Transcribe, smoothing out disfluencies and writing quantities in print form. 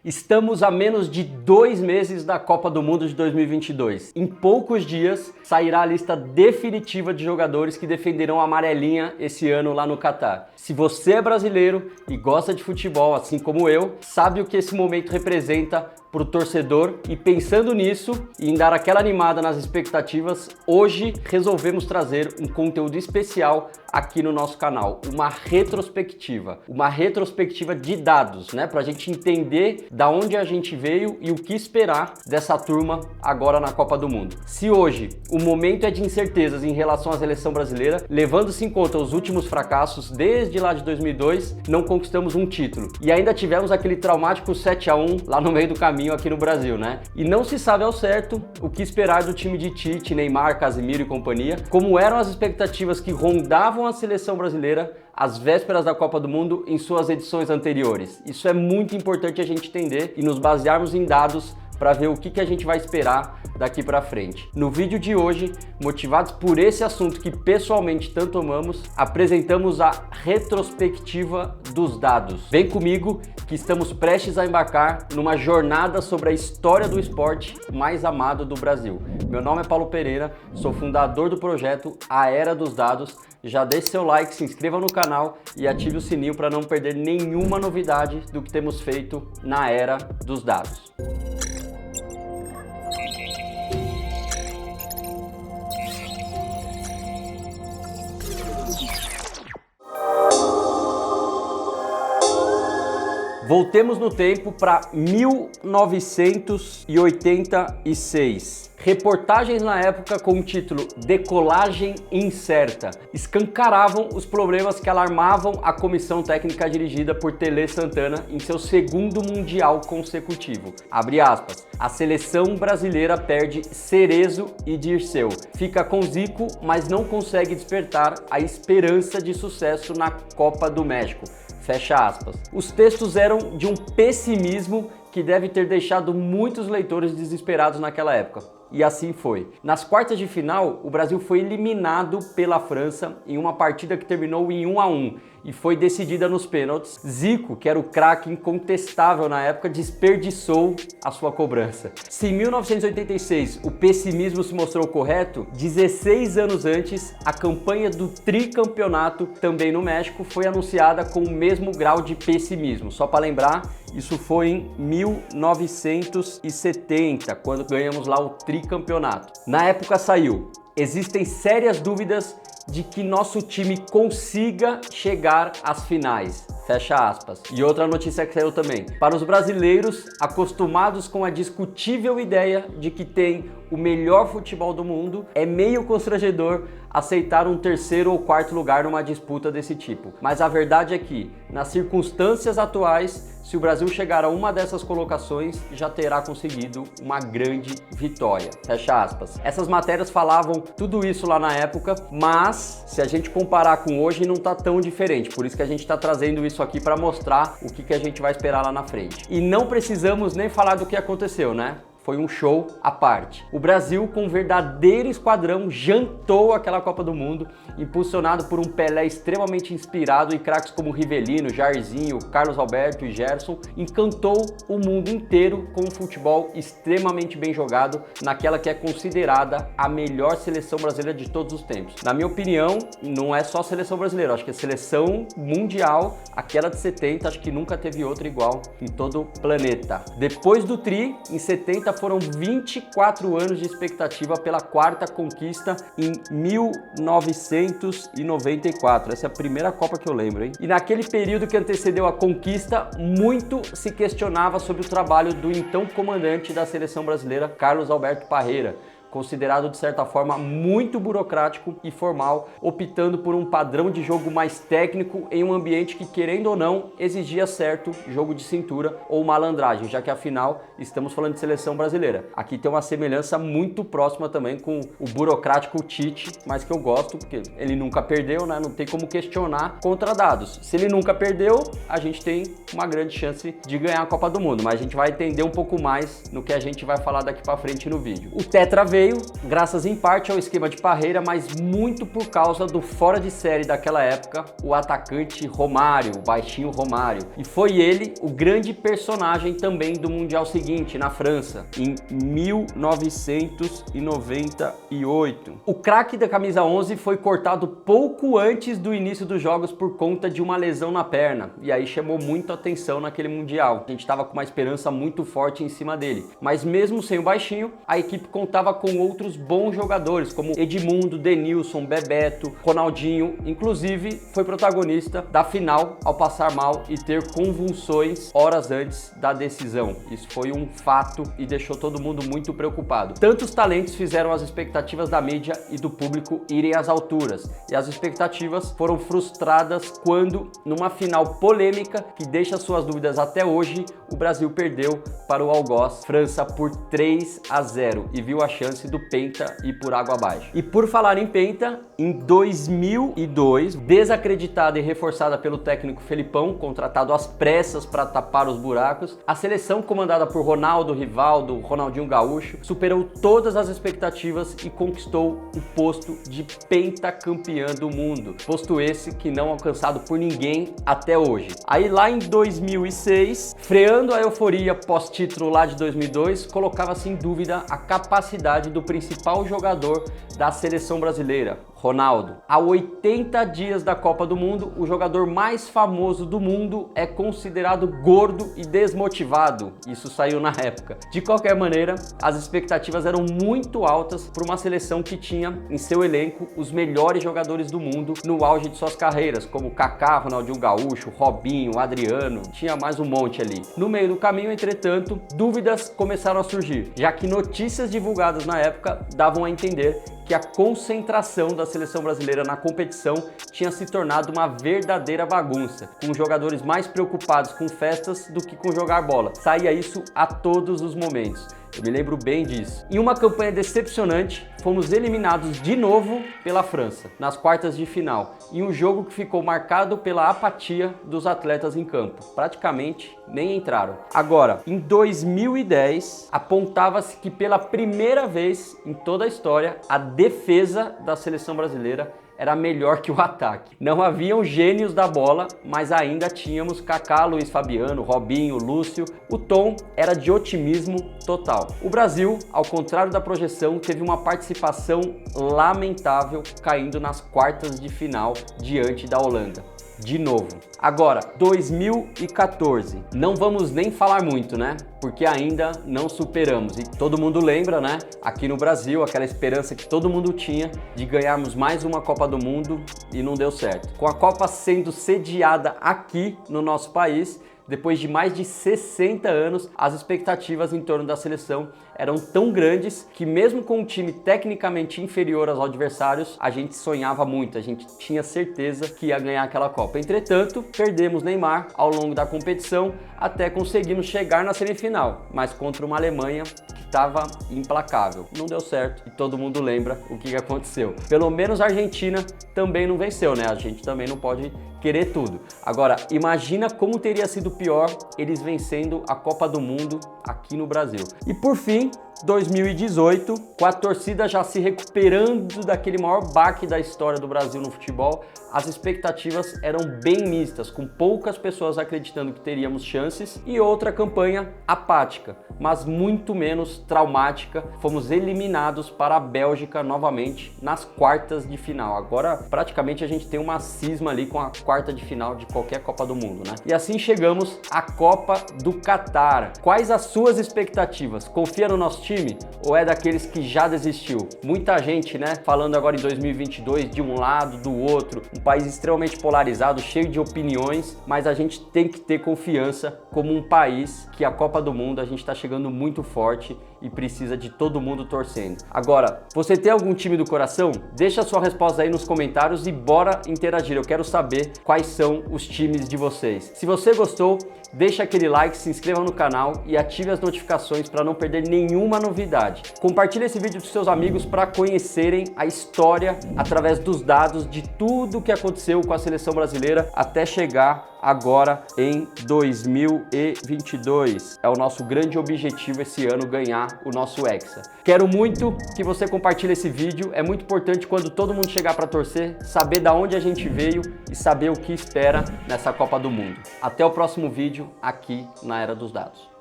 Estamos a menos de 2 meses da Copa do Mundo de 2022. Em poucos dias sairá a lista definitiva de jogadores que defenderão a amarelinha esse ano lá no Catar. Se você é brasileiro e gosta de futebol, assim como eu, sabe o que esse momento representa para o torcedor, e pensando nisso e em dar aquela animada nas expectativas, hoje resolvemos trazer um conteúdo especial aqui no nosso canal, uma retrospectiva de dados, né, para a gente entender da onde a gente veio e o que esperar dessa turma agora na Copa do Mundo. Se hoje o momento é de incertezas em relação à seleção brasileira, levando-se em conta os últimos fracassos desde lá de 2002, não conquistamos um título e ainda tivemos aquele traumático 7-1 lá no meio do caminho aqui no Brasil, né? E não se sabe ao certo o que esperar do time de Tite, Neymar, Casemiro e companhia, como eram as expectativas que rondavam a seleção brasileira às vésperas da Copa do Mundo em suas edições anteriores. Isso é muito importante a gente entender e nos basearmos em dados para ver o que a gente vai esperar daqui para frente. No vídeo de hoje, motivados por esse assunto que pessoalmente tanto amamos, apresentamos a retrospectiva dos dados. Vem comigo que estamos prestes a embarcar numa jornada sobre a história do esporte mais amado do Brasil. Meu nome é Paulo Pereira, sou fundador do projeto A Era dos Dados. Já deixe seu like, se inscreva no canal e ative o sininho para não perder nenhuma novidade do que temos feito na Era dos Dados. Voltemos no tempo para 1986. Reportagens na época com o título Decolagem Incerta escancaravam os problemas que alarmavam a comissão técnica dirigida por Tele Santana em seu segundo mundial consecutivo. Abre aspas. A seleção brasileira perde Cerezo e Dirceu. Fica com Zico, mas não consegue despertar a esperança de sucesso na Copa do México. Fecha aspas. Os textos eram de um pessimismo que deve ter deixado muitos leitores desesperados naquela época. E assim foi. Nas quartas de final, o Brasil foi eliminado pela França em uma partida que terminou em 1-1 e foi decidida nos pênaltis. Zico, que era o craque incontestável na época, desperdiçou a sua cobrança. Se em 1986 o pessimismo se mostrou correto, 16 anos antes, a campanha do tricampeonato, também no México, foi anunciada com o mesmo grau de pessimismo. Só para lembrar, isso foi em 1970, quando ganhamos lá o tricampeonato. Na época saiu: existem sérias dúvidas de que nosso time consiga chegar às finais. Fecha aspas. E outra notícia que saiu também. Para os brasileiros, acostumados com a discutível ideia de que tem o melhor futebol do mundo, é meio constrangedor aceitar um terceiro ou quarto lugar numa disputa desse tipo. Mas a verdade é que, nas circunstâncias atuais, se o Brasil chegar a uma dessas colocações, já terá conseguido uma grande vitória. Fecha aspas. Essas matérias falavam tudo isso lá na época, mas se a gente comparar com hoje, não tá tão diferente. Por isso que a gente tá trazendo isso aqui para mostrar o que a gente vai esperar lá na frente. E não precisamos nem falar do que aconteceu, né? Foi um show à parte. O Brasil, com um verdadeiro esquadrão, jantou aquela Copa do Mundo, impulsionado por um Pelé extremamente inspirado e craques como Rivelino, Jairzinho, Carlos Alberto e Gerson, encantou o mundo inteiro com um futebol extremamente bem jogado naquela que é considerada a melhor seleção brasileira de todos os tempos. Na minha opinião, não é só a seleção brasileira, acho que a seleção mundial, aquela de 70, acho que nunca teve outra igual em todo o planeta. Depois do Tri, em 70, foram 24 anos de expectativa pela quarta conquista em 1994. Essa é a primeira Copa que eu lembro, hein? E naquele período que antecedeu a conquista, muito se questionava sobre o trabalho do então comandante da seleção brasileira, Carlos Alberto Parreira, considerado de certa forma muito burocrático e formal, optando por um padrão de jogo mais técnico em um ambiente que, querendo ou não, exigia certo jogo de cintura ou malandragem, já que afinal estamos falando de seleção brasileira. Aqui tem uma semelhança muito próxima também com o burocrático Tite, mas que eu gosto porque ele nunca perdeu, né? Não tem como questionar contra dados. Se ele nunca perdeu, a gente tem uma grande chance de ganhar a Copa do Mundo, mas a gente vai entender um pouco mais no que a gente vai falar daqui para frente no vídeo. O Tetra veio, veio graças em parte ao esquema de Parreira, mas muito por causa do fora de série daquela época, o atacante Romário, o baixinho Romário. E foi ele o grande personagem também do Mundial seguinte, na França, em 1998. O craque da camisa 11 foi cortado pouco antes do início dos jogos por conta de uma lesão na perna, e aí chamou muito atenção naquele Mundial. A gente estava com uma esperança muito forte em cima dele, mas mesmo sem o baixinho, a equipe contava com outros bons jogadores, como Edmundo, Denilson, Bebeto, Ronaldinho, inclusive foi protagonista da final ao passar mal e ter convulsões horas antes da decisão. Isso foi um fato e deixou todo mundo muito preocupado. Tantos talentos fizeram as expectativas da mídia e do público irem às alturas, e as expectativas foram frustradas quando, numa final polêmica que deixa suas dúvidas até hoje, o Brasil perdeu para o Algoz França por 3-0 e viu a chance do Penta ir por água abaixo. E por falar em Penta, em 2002, desacreditada e reforçada pelo técnico Felipão, contratado às pressas para tapar os buracos, a seleção comandada por Ronaldo, Rivaldo, Ronaldinho Gaúcho superou todas as expectativas e conquistou o posto de pentacampeã do mundo, posto esse que não alcançado por ninguém até hoje. Aí lá em 2006, freando a euforia pós-título lá de 2002, colocava-se em dúvida a capacidade do principal jogador da seleção brasileira, Ronaldo. Há 80 dias da Copa do Mundo, o jogador mais famoso do mundo é considerado gordo e desmotivado. Isso saiu na época. De qualquer maneira, as expectativas eram muito altas para uma seleção que tinha em seu elenco os melhores jogadores do mundo no auge de suas carreiras, como Kaká, Ronaldinho Gaúcho, Robinho, Adriano, tinha mais um monte ali. No meio do caminho, entretanto, dúvidas começaram a surgir, já que notícias divulgadas na época davam a entender que a concentração da seleção brasileira na competição tinha se tornado uma verdadeira bagunça, com os jogadores mais preocupados com festas do que com jogar bola. Saía isso a todos os momentos. Eu me lembro bem disso. Em uma campanha decepcionante, fomos eliminados de novo pela França, nas quartas de final, em um jogo que ficou marcado pela apatia dos atletas em campo. Praticamente nem entraram. Agora, em 2010, apontava-se que pela primeira vez em toda a história, a defesa da seleção brasileira era melhor que o ataque. Não haviam gênios da bola, mas ainda tínhamos Kaká, Luiz Fabiano, Robinho, Lúcio. O tom era de otimismo total. O Brasil, ao contrário da projeção, teve uma participação lamentável, caindo nas quartas de final diante da Holanda. De novo. Agora, 2014. Não vamos nem falar muito, né? Porque ainda não superamos. E todo mundo lembra, né? Aqui no Brasil, aquela esperança que todo mundo tinha de ganharmos mais uma Copa do Mundo e não deu certo. Com a Copa sendo sediada aqui no nosso país, depois de mais de 60 anos, as expectativas em torno da seleção eram tão grandes que mesmo com um time tecnicamente inferior aos adversários, a gente sonhava muito, a gente tinha certeza que ia ganhar aquela Copa. Entretanto, perdemos Neymar ao longo da competição até conseguirmos chegar na semifinal, mas contra uma Alemanha que estava implacável. Não deu certo e todo mundo lembra o que aconteceu. Pelo menos a Argentina também não venceu, né? A gente também não pode querer tudo. Agora, imagina como teria sido pior eles vencendo a Copa do Mundo aqui no Brasil. E por fim, 2018, com a torcida já se recuperando daquele maior baque da história do Brasil no futebol, as expectativas eram bem mistas, com poucas pessoas acreditando que teríamos chances e outra campanha apática, mas muito menos traumática. Fomos eliminados para a Bélgica novamente nas quartas de final. Agora, praticamente a gente tem uma cisma ali com a quarta de final de qualquer Copa do Mundo, né? E assim chegamos à Copa do Catar. Quais as suas expectativas? Confia no nosso time ou é daqueles que já desistiu? Muita gente, né, falando agora em 2022 de um lado, do outro, um país extremamente polarizado, cheio de opiniões, mas a gente tem que ter confiança como um país que a Copa do Mundo a gente está chegando muito forte e precisa de todo mundo torcendo. Agora, você tem algum time do coração? Deixa a sua resposta aí nos comentários e bora interagir. Eu quero saber quais são os times de vocês. Se você gostou, deixa aquele like, se inscreva no canal e ative as notificações para não perder nenhuma uma novidade. Compartilhe esse vídeo com seus amigos para conhecerem a história através dos dados de tudo que aconteceu com a seleção brasileira até chegar agora em 2022. É o nosso grande objetivo esse ano, ganhar o nosso Hexa. Quero muito que você compartilhe esse vídeo. É muito importante quando todo mundo chegar para torcer, saber da onde a gente veio e saber o que espera nessa Copa do Mundo. Até o próximo vídeo aqui na Era dos Dados.